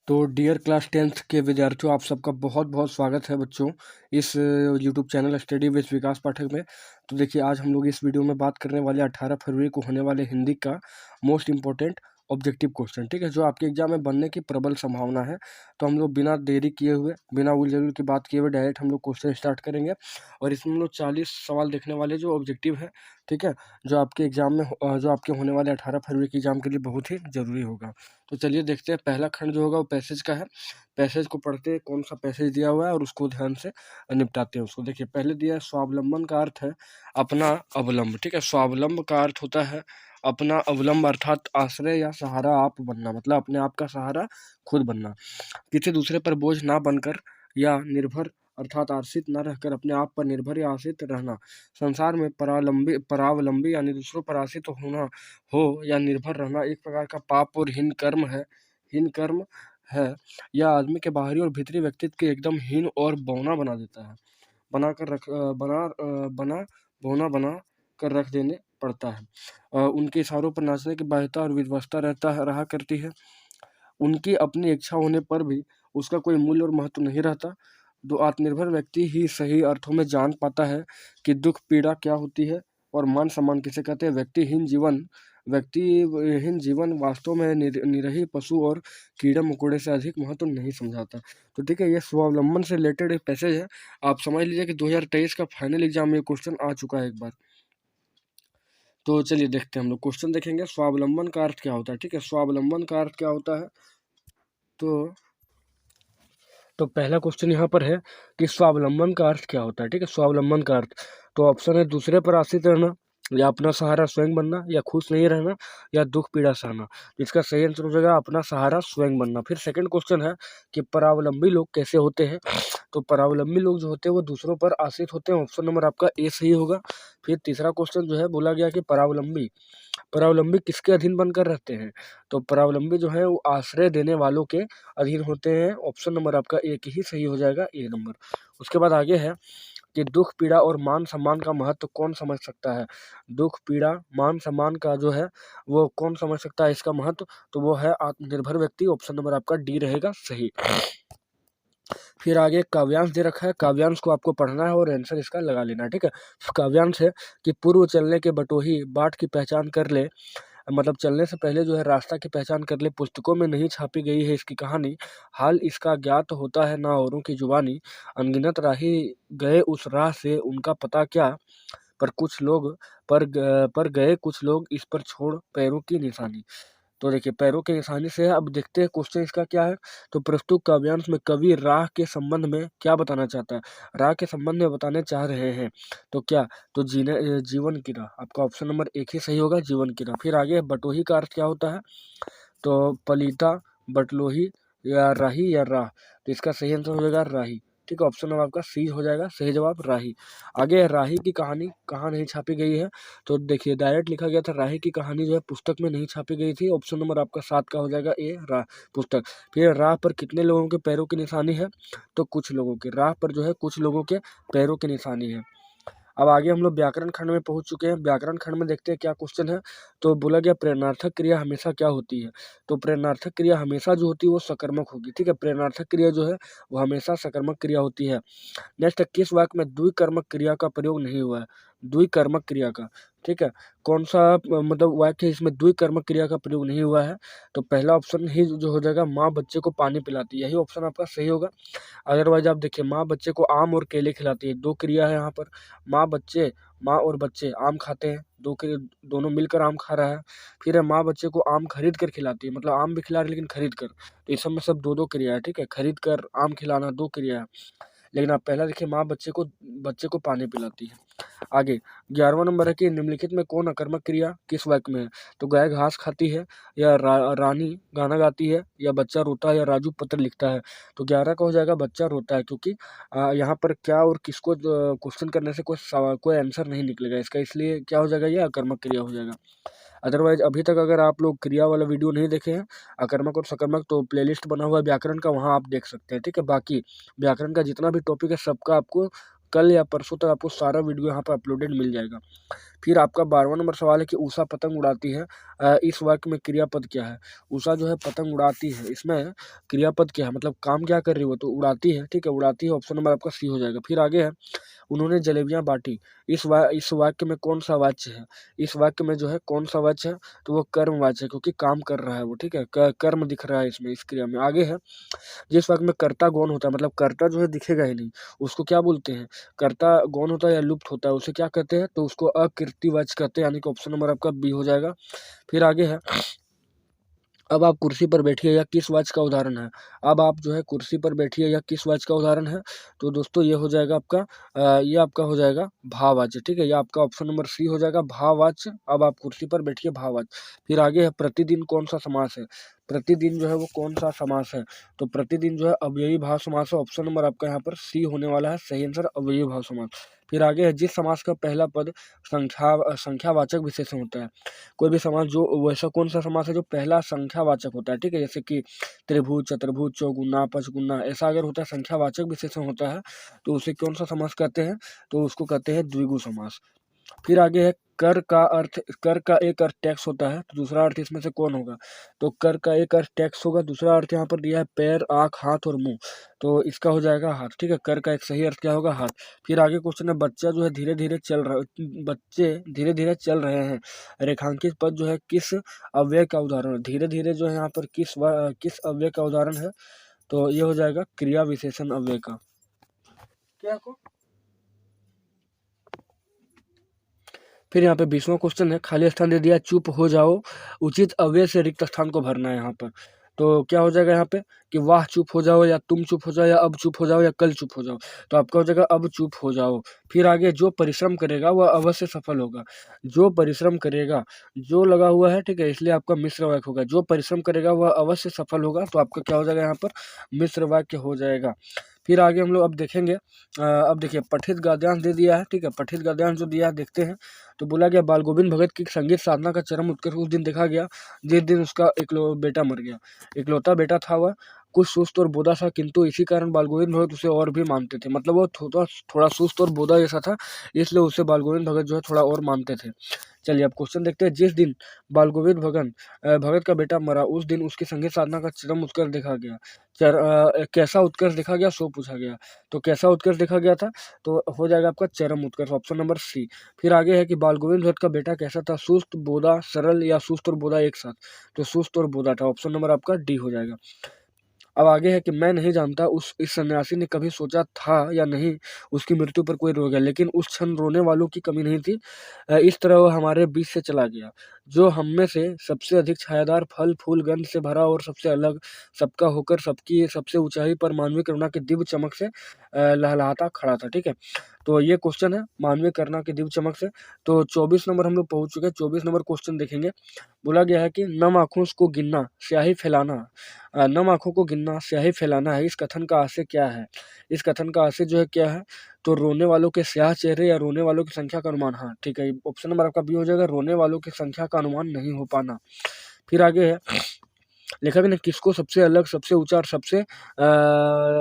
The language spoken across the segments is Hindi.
तो डियर क्लास 10th के विद्यार्थियों, आप सबका बहुत बहुत स्वागत है बच्चों इस यूट्यूब चैनल स्टडी विद विकास पाठक में। तो देखिए, आज हम लोग इस वीडियो में बात करने वाले 18 फरवरी को होने वाले हिंदी का मोस्ट इम्पोर्टेंट ऑब्जेक्टिव क्वेश्चन, ठीक है, जो आपके एग्जाम में बनने की प्रबल संभावना है। तो हम लोग बिना देरी किए हुए, बिना उल जलूल की बात किए हुए डायरेक्ट हम लोग क्वेश्चन स्टार्ट करेंगे। और इसमें हम लोग 40 सवाल देखने वाले जो ऑब्जेक्टिव है, ठीक है, जो आपके एग्जाम में जो आपके होने वाले 18 फरवरी के एग्जाम के लिए बहुत ही ज़रूरी होगा। तो चलिए देखते हैं, पहला खंड जो होगा वो पैसेज का है। पैसेज को पढ़ते हैं, कौन सा पैसेज दिया हुआ है और उसको ध्यान से निपटाते हैं उसको। देखिए, पहले दिया है स्वावलंबन का अर्थ है अपना अवलंब, ठीक है। स्वावलंब का अर्थ होता है अपना अवलंब, अर्थात आश्रय या सहारा आप बनना, मतलब अपने आप का सहारा खुद बनना, किसी दूसरे पर बोझ ना बनकर या निर्भर अर्थात आश्रित न रहकर अपने आप पर निर्भर या आश्रित रहना। संसार में परावलंबी यानी दूसरों पर आश्रित होना हो या निर्भर रहना एक प्रकार का पाप और हीन कर्म है। हीन कर्म है। यह आदमी के बाहरी और भीतरी व्यक्तित्व के एकदम हीन और बौना बना देता है। बना कर रख बना बना बौना बना कर रख देने पड़ता है। उनके इशारों पर नाचने की बाध्यता और विवशता रहा करती है। उनकी अपनी इच्छा होने पर भी उसका कोई मूल्य और महत्व नहीं रहता। जो आत्मनिर्भर व्यक्ति ही सही अर्थों में जान पाता है कि दुख पीड़ा क्या होती है और मान सम्मान किसे कहते हैं। व्यक्तिहीन जीवन वास्तव में निरीह पशु और कीड़े मकोड़े से अधिक महत्व नहीं समझाता। तो ठीक है, ये स्वावलंबन से रिलेटेड एक पैसेज है। आप समझ लीजिए कि 2023 का फाइनल एग्जाम में ये क्वेश्चन आ चुका है एक बार। तो चलिए देखते हैं, हम लोग क्वेश्चन देखेंगे स्वावलंबन का अर्थ क्या होता है, ठीक है। स्वावलंबन का अर्थ क्या होता है, तो पहला क्वेश्चन यहाँ पर है कि स्वावलंबन का अर्थ क्या होता है, ठीक है। स्वावलंबन का अर्थ, तो ऑप्शन है दूसरे पर आश्रित रहना, या अपना सहारा स्वयं बनना, या खुश नहीं रहना, या दुख पीड़ा सहना। इसका सही आंसर हो जाएगा अपना सहारा स्वयं बनना। फिर सेकंड क्वेश्चन है कि परावलंबी लोग कैसे होते हैं। तो परावलंबी लोग जो होते हैं वो दूसरों पर आश्रित होते हैं। ऑप्शन नंबर आपका ए सही होगा। फिर तीसरा क्वेश्चन जो है बोला गया कि परावलंबी परावलंबी किसके अधीन बनकर रहते हैं। तो परावलंबी जो है वो आश्रय देने वालों के अधीन होते हैं। ऑप्शन नंबर आपका एक ही सही हो जाएगा, ए नंबर। उसके बाद आगे है कि दुख पीड़ा और मान सम्मान का महत्व कौन समझ सकता है। दुख पीड़ा मान सम्मान का जो है वो कौन समझ सकता है इसका महत्व, तो वो है आत्मनिर्भर व्यक्ति। ऑप्शन नंबर आपका डी रहेगा सही। फिर आगे काव्यांश दे रखा है, काव्यांश को आपको पढ़ना है और आंसर इसका लगा लेना है, ठीक है। काव्यांश है कि पूर्व चलने के बटोही बाट की पहचान कर ले, मतलब चलने से पहले जो है रास्ता की पहचान कर ले। पुस्तकों में नहीं छापी गई है इसकी कहानी, हाल इसका ज्ञात होता है ना औरों की जुबानी। अनगिनत राही गए उस राह से उनका पता क्या, पर गए कुछ लोग इस पर छोड़ पैरों की निशानी। तो देखिए, पैरों की निशानी से है। अब देखते हैं क्वेश्चन इसका क्या है। तो प्रस्तुत काव्यांश में कवि राह के संबंध में क्या बताना चाहता है। राह के संबंध में बताने चाह रहे हैं तो क्या, तो जीवन की राह। आपका ऑप्शन नंबर एक ही सही होगा, जीवन की राह। फिर आगे बटोही का अर्थ क्या होता है, तो पलीता, बटलोही, या राही, या राह। तो इसका सही आंसर हो जाएगा राही, ठीक है। ऑप्शन नंबर आपका सी हो जाएगा, सही जवाब राही। आगे राही की कहानी कहाँ नहीं छापी गई है, तो देखिए डायरेक्ट लिखा गया था राही की कहानी जो है पुस्तक में नहीं छापी गई थी। ऑप्शन नंबर आपका 7 का हो जाएगा ए, राह पुस्तक। फिर राह पर कितने लोगों के पैरों की निशानी है, तो कुछ लोगों के, राह पर जो है कुछ लोगों के पैरों की निशानी है। अब आगे हम लोग व्याकरण खंड में पहुंच चुके हैं। व्याकरण खंड में देखते हैं क्या क्वेश्चन है। तो बोला गया प्रेरणार्थक क्रिया हमेशा क्या होती है। तो प्रेरणार्थक क्रिया हमेशा जो होती है वो सकर्मक होगी, ठीक है। प्रेरणार्थक क्रिया जो है वो हमेशा सकर्मक क्रिया होती है। नेक्स्ट, किस वाक्य में द्विकर्मक क्रिया का प्रयोग नहीं हुआ है। द्विकर्मक क्रिया का, ठीक है, कौन सा मतलब वाक्य है इसमें द्विकर्मक क्रिया का प्रयोग नहीं हुआ है। तो पहला ऑप्शन ही जो हो जाएगा, माँ बच्चे को पानी पिलाती है, यही ऑप्शन आपका सही होगा। अदरवाइज आप देखिए, माँ बच्चे को आम और केले खिलाती है, दो क्रिया है यहाँ पर। माँ और बच्चे आम खाते हैं, दोनों मिलकर आम खा रहा है। फिर है माँ बच्चे को आम खरीद कर खिलाती है, मतलब आम भी खिला रही है लेकिन खरीद कर। तो इस सब में सब दो क्रिया है, ठीक है। खरीद कर आम खिलाना दो क्रिया है, लेकिन आप पहला देखिए माँ बच्चे को पानी पिलाती है। आगे 11वां नंबर है कि निम्नलिखित में कौन अकर्मक क्रिया किस वाक्य में है। तो गाय घास खाती है, या रानी गाना गाती है, या बच्चा रोता है, या राजू पत्र लिखता है। तो 11 का हो जाएगा बच्चा रोता है, क्योंकि यहाँ पर क्या और किसको क्वेश्चन करने से कोई आंसर नहीं निकलेगा इसका, इसलिए क्या हो जाएगा, ये अकर्मक क्रिया हो जाएगा। अदरवाइज अभी तक अगर आप लोग क्रिया वाला वीडियो नहीं देखे हैं अकर्मक और सकर्मक, तो प्लेलिस्ट बना हुआ है व्याकरण का, वहाँ आप देख सकते हैं, ठीक है। बाकी व्याकरण का जितना भी टॉपिक है सबका आपको कल या परसों तक आपको सारा वीडियो यहाँ पर अपलोडेड मिल जाएगा। फिर आपका 12वां नंबर सवाल है कि उषा पतंग उड़ाती है, इस वाक्य में क्रियापद क्या है। उषा जो है पतंग उड़ाती है, इसमें क्रियापद क्या है, मतलब काम क्या कर रही है वो, तो उड़ाती है, ठीक है, उड़ाती है, ऑप्शन नंबर आपका सी हो जाएगा। फिर आगे है उन्होंने जलेबियां बांटी, इस वाक्य में कौन सा वाच्य है, इस वाक्य में जो है कौन सा वाच्य है, तो वो कर्म वाच्य है, क्योंकि काम कर रहा है वो, ठीक है, कर्म दिख रहा है इसमें, इस क्रिया में। आगे है जिस वाक्य में कर्ता गौण होता है, मतलब कर्ता जो है दिखेगा ही नहीं, उसको क्या बोलते हैं, कर्ता गौण होता है या लुप्त होता है, उसे क्या कहते हैं, तो उसको अकीर्तिवाच्य कहते हैं, यानी कि ऑप्शन नंबर आपका बी हो जाएगा। फिर आगे है अब आप कुर्सी पर बैठिए, यह किस वाक्य का उदाहरण है। अब आप जो है कुर्सी पर बैठिए, यह किस वाक्य का उदाहरण है, तो दोस्तों ये हो जाएगा आपका ये आपका हो जाएगा भाववाच्य, ठीक है, ये आपका ऑप्शन नंबर सी हो जाएगा भाववाच्य। अब आप कुर्सी पर बैठिए, भाववाच्य। फिर आगे है प्रतिदिन कौन सा समास है, प्रतिदिन जो है वो कौन सा समास है, तो प्रतिदिन जो है अव्ययी भाव समास है, ऑप्शन नंबर आपका यहाँ पर सी होने वाला है, सही आंसर अव्ययी भाव समास। फिर आगे है जिस समास का पहला पद संख्यावाचक विशेषण होता है, कोई भी समास जो वैसा कौन सा समास है जो पहला संख्यावाचक होता है, ठीक है, जैसे कि त्रिभुज, चतुर्भुज, चौगुना, पचगुना, ऐसा अगर होता है संख्यावाचक विशेषण होता है तो उसे कौन सा समास कहते हैं, तो उसको कहते हैं द्विगु समास। फिर आगे है कर का एक अर्थ टैक्स होता है, तो दूसरा अर्थ इसमें से कौन होगा, तो कर का एक अर्थ टैक्स होगा, दूसरा अर्थ यहाँ पर दिया है पैर, आंख, हाथ और मुंह, तो इसका हो जाएगा हाथ, ठीक है, कर का एक सही अर्थ क्या होगा, हाथ। फिर आगे क्वेश्चन है बच्चा जो है धीरे धीरे चल रहा बच्चे धीरे धीरे चल रहे हैं, रेखांकित पद जो है किस अव्यय का उदाहरण है, धीरे धीरे जो है यहाँ पर किस अव्यय का उदाहरण है, तो ये हो जाएगा क्रिया विशेषण अव्यय का। क्या को फिर यहाँ पे 20वां क्वेश्चन है खाली स्थान दे दिया, चुप हो जाओ, उचित अव्यय से रिक्त स्थान को भरना है यहाँ पर, तो क्या हो जाएगा यहाँ पे कि वाह चुप हो जाओ, या तुम चुप हो जाओ, या अब चुप हो जाओ, या कल चुप हो जाओ, तो आपका हो जाएगा अब चुप हो जाओ। फिर आगे जो परिश्रम करेगा वह अवश्य सफल होगा, जो परिश्रम करेगा, जो लगा हुआ है, ठीक है, इसलिए आपका मिश्र वाक्य होगा, जो परिश्रम करेगा वह अवश्य सफल होगा, तो आपका क्या हो जाएगा यहाँ पर मिश्र वाक्य हो जाएगा। फिर आगे हम लोग अब देखेंगे, अब देखिए पठित गद्यांश दे दिया है, ठीक है, पठित गद्यांश जो दिया है देखते हैं, तो बोला गया बाल गोविंद भगत की संगीत साधना का चरम उत्कर्ष उस दिन देखा गया जिस दिन उसका बेटा मर गया, इकलौता बेटा था वह, कुछ सुस्त और बोदा था, किंतु इसी कारण बाल गोविंद भगत उसे और भी मानते थे, मतलब वो थोड़ा सुस्त और बोदा जैसा था, इसलिए उसे बाल गोविंद भगत जो है थोड़ा और मानते थे। चलिए अब क्वेश्चन देखते हैं, जिस दिन बाल गोविंद भगत का बेटा मरा उस दिन उसकी संगीत साधना का चरम उत्कर्ष देखा गया, कैसा उत्कर्ष देखा गया सो पूछा गया, तो कैसा उत्कर्ष देखा गया था, तो हो जाएगा आपका चरम उत्कर्ष, ऑप्शन नंबर सी। फिर आगे है कि बाल गोविंद भट्ट का बेटा कैसा था, सुस्त, बोधा, सरल, या सुस्त और बोधा एक साथ, तो सुस्त और बोधा था, ऑप्शन नंबर आपका डी हो जाएगा। अब आगे है कि मैं नहीं जानता इस सन्यासी ने कभी सोचा था या नहीं उसकी मृत्यु पर कोई रोग है, लेकिन उस क्षण रोने वालों की कमी नहीं थी, इस तरह वह हमारे बीच से चला गया, जो हम में से सबसे अधिक छायादार, फल फूल गंध से भरा और सबसे अलग, सबका होकर सबकी सबसे ऊंचाई पर मानवीय करुणा की दिव्य चमक से लहलहाता खड़ा था, ठीक है, तो ये क्वेश्चन है मानवीय करुणा की दिव्य चमक से। तो 24 नंबर हम लोग पहुंच चुके हैं, 24 नंबर क्वेश्चन देखेंगे। बोला गया है कि नम आँखों को गिनना स्याही फैलाना, नम आँखों को गिनना स्याही फैलाना है, इस कथन का आशय क्या है, इस कथन का आशय जो है क्या है, तो रोने वालों के स्याह चेहरे या रोने वालों की संख्या का अनुमान, हाँ ठीक है, ऑप्शन नंबर आपका बी हो जाएगा, रोने वालों की संख्या का अनुमान नहीं हो पाना। फिर आगे है लेखक ने किसको सबसे अलग, सबसे ऊंचा और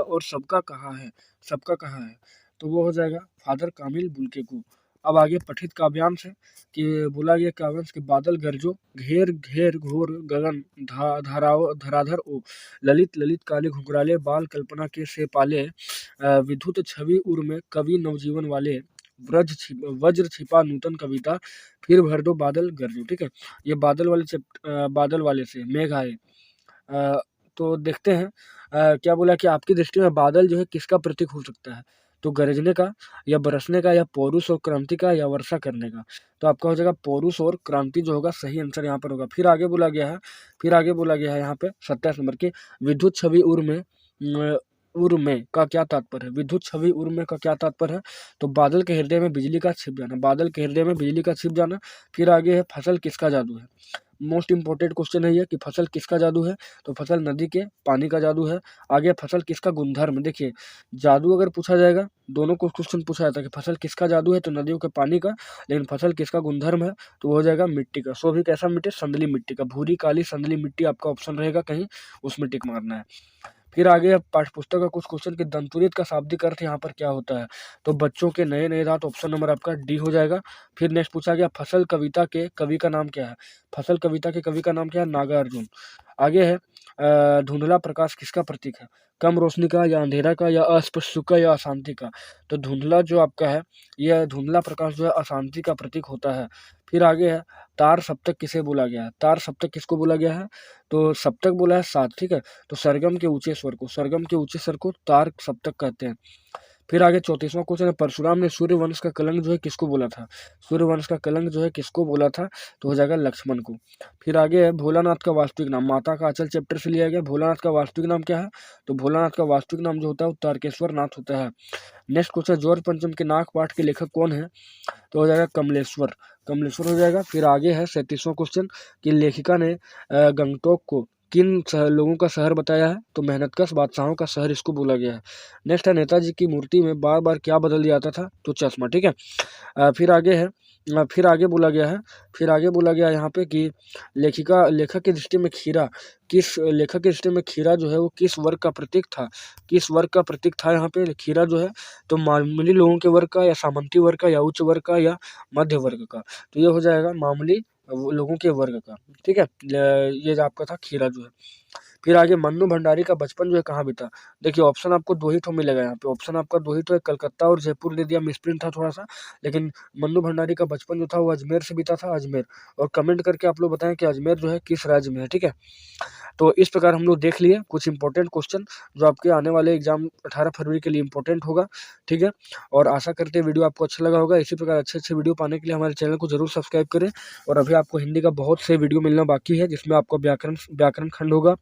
और सबका कहा है, सबका कहा है, तो वो हो जाएगा फादर कामिल बुल्के को। अब आगे पठित काव्यांश है कि बोला गया काव्यांश के बादल गरजो, घेर घेर घोर गगन, धराधर ओ, ललित ललित काले घुंघराले बाल, कल्पना के से पाले, विद्युत छवि उर में कवि नवजीवन वाले, वज्र छिपा नूतन कविता, फिर भर दो बादल गरजो, ठीक है, ये बादल वाले से मेघ आए। तो देखते हैं क्या बोला कि आपकी दृष्टि में बादल जो है किसका प्रतीक हो सकता है, तो गरजने का, या बरसने का, या पौरुष और क्रांति का, या वर्षा करने का, तो आपका हो जाएगा पौरुष और क्रांति जो होगा सही आंसर यहाँ पर होगा। फिर आगे बोला गया है यहाँ पे 27 नंबर की विद्युत छवि उर में का क्या तात्पर्य है, विद्युत छवि उर में का क्या तात्पर्य है, तो बादल के हृदय में बिजली का छिप जाना, बादल के हृदय में बिजली का छिप जाना। फिर आगे है फसल किसका जादू है, मोस्ट इंपॉर्टेंट क्वेश्चन है ये कि फसल किसका जादू है, तो फसल नदी के पानी का जादू है। आगे फसल किसका गुणधर्म, देखिए जादू अगर पूछा जाएगा, दोनों को क्वेश्चन पूछा जाता है कि फसल किसका जादू है, तो नदियों के पानी का, लेकिन फसल किसका गुणधर्म है, तो वो हो जाएगा मिट्टी का, सो भी कैसा मिट्टी, संदली मिट्टी का, भूरी काली संदली मिट्टी आपका ऑप्शन रहेगा, कहीं उसमें टिक मारना है। फिर आगे पाठ्य पुस्तक का कुछ क्वेश्चन कि दंतुरित का शाब्दिक अर्थ यहाँ पर क्या होता है, तो बच्चों के नए नए दांत, ऑप्शन नंबर आपका डी हो जाएगा। फिर नेक्स्ट पूछा गया फसल कविता के कवि का नाम क्या है, फसल कविता के कवि का नाम क्या है, नागार्जुन। आगे है धुंधला प्रकाश किसका प्रतीक है, कम रोशनी का या अंधेरा का या अस्पष्ट का या अशांति का, तो धुंधला जो आपका है यह धुंधला प्रकाश जो है अशांति का प्रतीक होता है। फिर आगे है तार सप्तक किसे बोला गया है, तार सप्तक किसको बोला गया है, तो सप्तक बोला है 7, ठीक है। तो सरगम के ऊंचे स्वर को, सरगम के ऊंचे स्वर को तार सप्तक कहते हैं। फिर आगे 34वां क्वेश्चन है परशुराम ने सूर्यवंश का कलंक जो है किसको बोला था, सूर्यवंश का कलंक जो है किसको बोला था, तो हो जाएगा लक्ष्मण को। फिर आगे है भोलानाथ का वास्तविक नाम, माता का आंचल चैप्टर से लिया गया, भोलानाथ का वास्तविक नाम क्या है, तो भोलानाथ का वास्तविक नाम जो होता है वो तारकेश्वर नाथ होता है। नेक्स्ट क्वेश्चन जॉर्ज पंचम के नाग पाठ के लेखक कौन है, तो हो जाएगा कमलेश्वर, कमलेश्वर हो जाएगा। फिर आगे है 37वां क्वेश्चन कि लेखिका ने गंगटोक को किन लोगों का शहर बताया है, तो मेहनतकश बादशाहों का शहर इसको बोला गया है। नेक्स्ट है नेताजी की मूर्ति में बार बार क्या बदल दिया जाता था, तो चश्मा, ठीक है। फिर आगे है फिर आगे बोला गया है, फिर आगे बोला गया है यहाँ पे कि लेखक की दृष्टि में खीरा लेखक की दृष्टि में खीरा जो है वो किस वर्ग का प्रतीक था, किस वर्ग का प्रतीक था यहाँ पे खीरा जो है, तो मामूली लोगों के वर्ग का या सामंती वर्ग का या उच्च वर्ग का या मध्य वर्ग का, तो ये हो जाएगा मामूली लोगों के वर्ग का, ठीक है। ये जो आपका था खीरा जो है। फिर आगे मन्नू भंडारी का बचपन जो है कहाँ बीता, देखिए ऑप्शन आपको 2 ही ठो मिलेगा यहाँ पे, ऑप्शन आपका 2 ही ठो है, कलकत्ता और जयपुर दे दिया, मिसप्रिंट था थोड़ा सा, लेकिन मन्नू भंडारी का बचपन जो था वो अजमेर से बीता था, अजमेर। और कमेंट करके आप लोग बताएं कि अजमेर जो है किस राज्य में है, ठीक है। तो इस प्रकार हम लोग देख लिए कुछ इंपॉर्टेंट क्वेश्चन जो आपके आने वाले एग्जाम 18 फरवरी के लिए इंपॉर्टेंट होगा, ठीक है। और आशा करते हैं वीडियो आपको अच्छा लगा होगा। इसी प्रकार अच्छे अच्छे वीडियो पाने के लिए हमारे चैनल को जरूर सब्सक्राइब करें। और अभी आपको हिंदी का बहुत से वीडियो मिलना बाकी है, जिसमें आपका व्याकरण खंड होगा,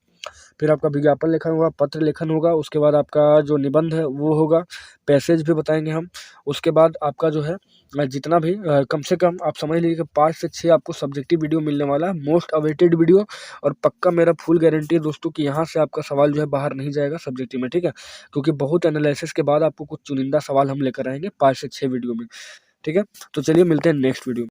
फिर आपका विज्ञापन लेखन होगा, पत्र लेखन होगा, उसके बाद आपका जो निबंध है वो होगा, पैसेज भी बताएंगे हम। उसके बाद आपका जो है जितना भी कम से कम आप समझ लीजिए कि 5 से 6 आपको सब्जेक्टिव वीडियो मिलने वाला है, मोस्ट अवेटेड वीडियो। और पक्का मेरा फुल गारंटी है दोस्तों कि यहाँ से आपका सवाल जो है बाहर नहीं जाएगा सब्जेक्टिव में, ठीक है। क्योंकि बहुत एनालिसिस के बाद आपको कुछ चुनिंदा सवाल हम लेकर आएंगे 5 से 6 वीडियो में, ठीक है। तो चलिए मिलते हैं नेक्स्ट वीडियो में।